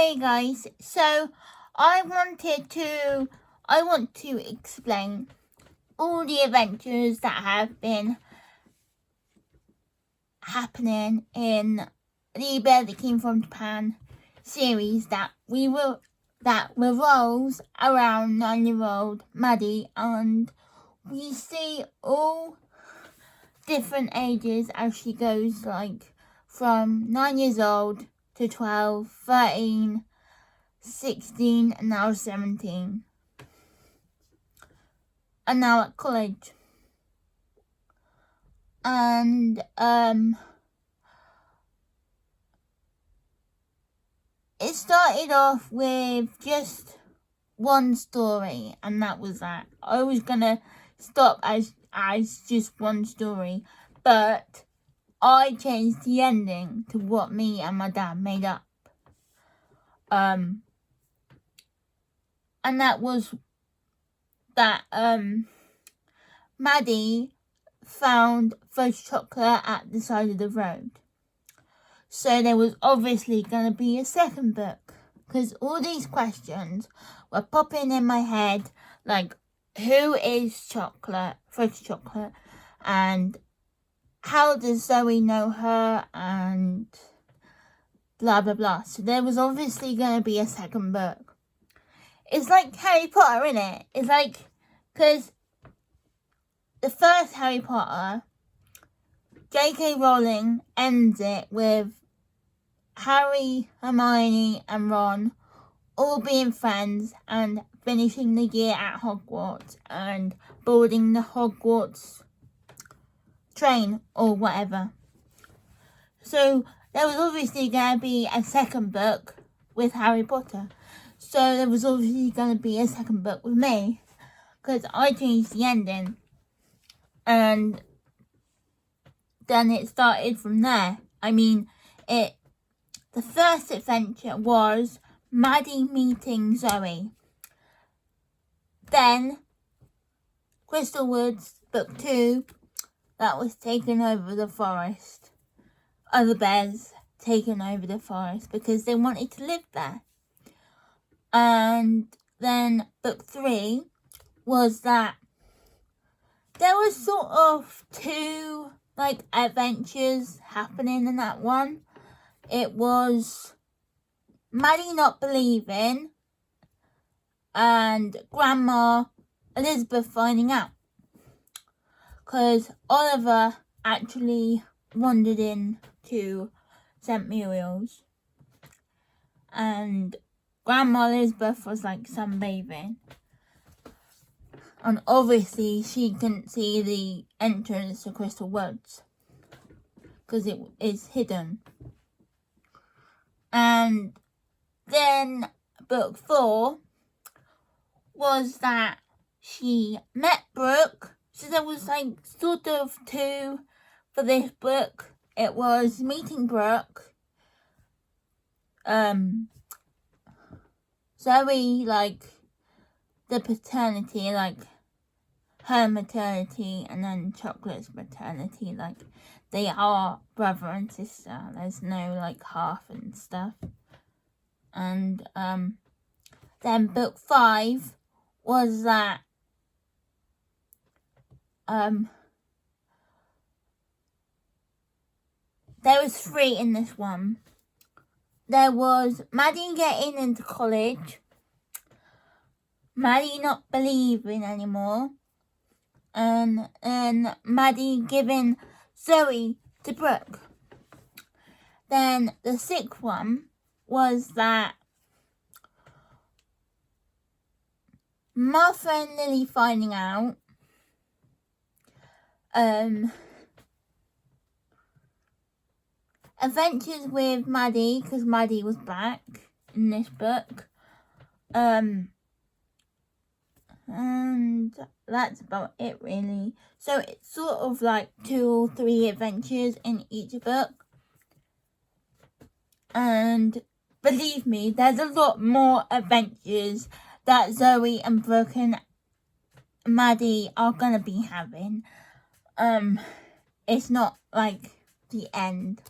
Hey guys, so I want to explain all the adventures that have been happening in the Bear That Came From Japan series that revolves around 9-year-old Maddie, and we see all different ages as she goes, like from 9 years old to 12, 13, 16, and now 17. And now at college. And it started off with just one story, and that was that. I was gonna stop as just one story, but I changed the ending to what me and my dad made up. And that was that Maddie found fudge chocolate at the side of the road. So there was obviously going to be a second book, because all these questions were popping in my head, like who is fudge chocolate, and how does Zoe know her, and blah blah blah. So there was obviously going to be a second book. It's like Harry Potter, innit? It's like, because the first Harry Potter, J.K. Rowling ends it with Harry, Hermione and Ron all being friends and finishing the year at Hogwarts and boarding the Hogwarts train or whatever. So there was obviously going to be a second book with Harry Potter. So there was obviously going to be a second book with me, because I changed the ending. And then it started from there. The first adventure was Maddie meeting Zoe. Then Crystal Woods, book 2, that was taken over the forest. Other bears taken over the forest because they wanted to live there. And then book 3 was that there was sort of 2 adventures happening in that one. It was Maddie not believing and Grandma Elizabeth finding out, because Oliver actually wandered into St. Muriel's and Grandma Elizabeth was sunbathing, and obviously she couldn't see the entrance to Crystal Woods because it is hidden. And then book 4 was that she met Brooke. So there was sort of 2 for this book. It was meeting Brooke, Zoe, the paternity, her maternity, and then Chocolate's maternity, they are brother and sister. There's no half and stuff. And then book 5 was that there was 3 in this one. There was Maddie getting into college, Maddie not believing anymore, and Maddie giving Zoe to Brooke. Then the 6th one was that Martha and Lily finding out, adventures with Maddie, because Maddie was back in this book, and that's about it really. So it's sort of 2 or 3 adventures in each book, and believe me, there's a lot more adventures that Zoe and Brooke and Maddie are gonna be having. It's not the end.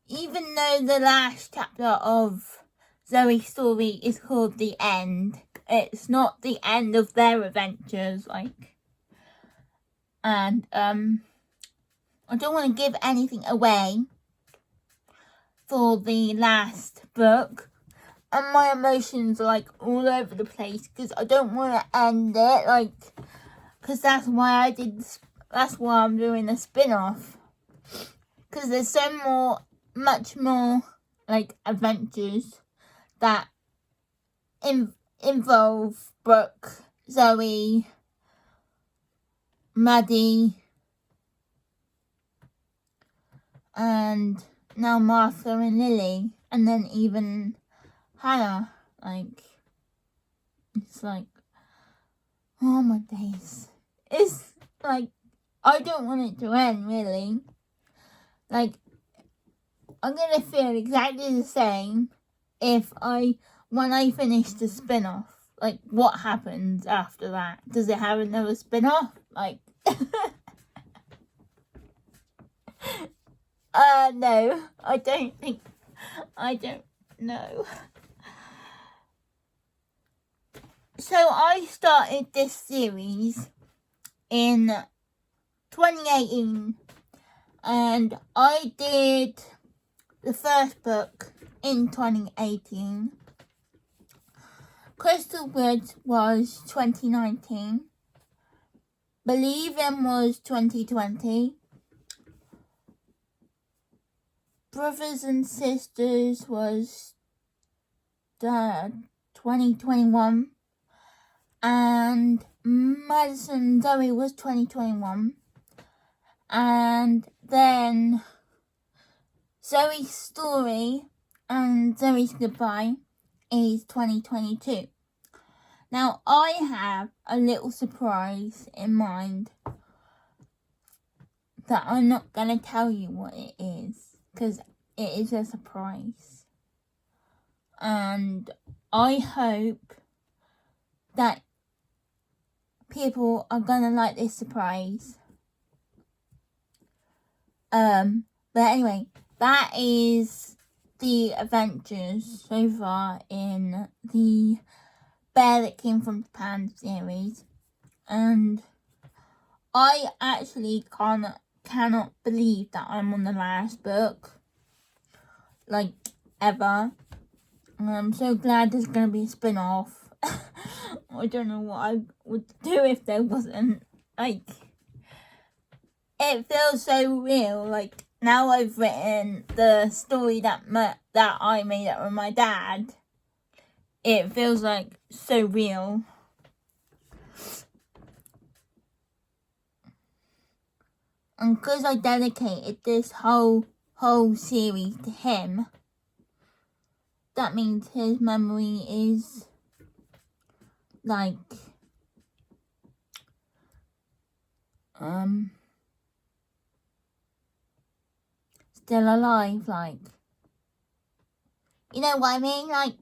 even though the last chapter of Zoe's story is called The End, it's not the end of their adventures, like. And I don't want to give anything away for the last book, and my emotions are like all over the place because I don't want to end it, like, because that's why I'm doing a spin-off, because there's much more like adventures that involve Brooke, Zoe, Maddie, and now Martha and Lily, and then even Hannah. Like, it's like, oh my days. It's like, I don't want it to end, really. Like, I'm gonna feel exactly the same when I finish the spin-off. Like, what happens after that? Does it have another spin-off? Like, no, I don't know. So I started this series in 2018, and I did the first book in 2018. Crystal Woods was 2019. Believe Him was 2020. Brothers and Sisters was 2021. And Madison Zoe was 2021. And then Zoe's Story and Zoe's Goodbye is 2022. Now, I have a little surprise in mind that I'm not going to tell you what it is, because it is a surprise. And I hope that people are going to like this surprise. But anyway, that is the adventures so far in the Bear That Came from Japan series, and I actually cannot believe that I'm on the last book, like, ever. And I'm so glad there's gonna be a spin-off. I don't know what I would do if there wasn't. Like, it feels so real. Like, now I've written the story that I made up with my dad, it feels like so real. And because I dedicated this whole series to him, that means his memory is like still alive, like, you know what I mean? Like,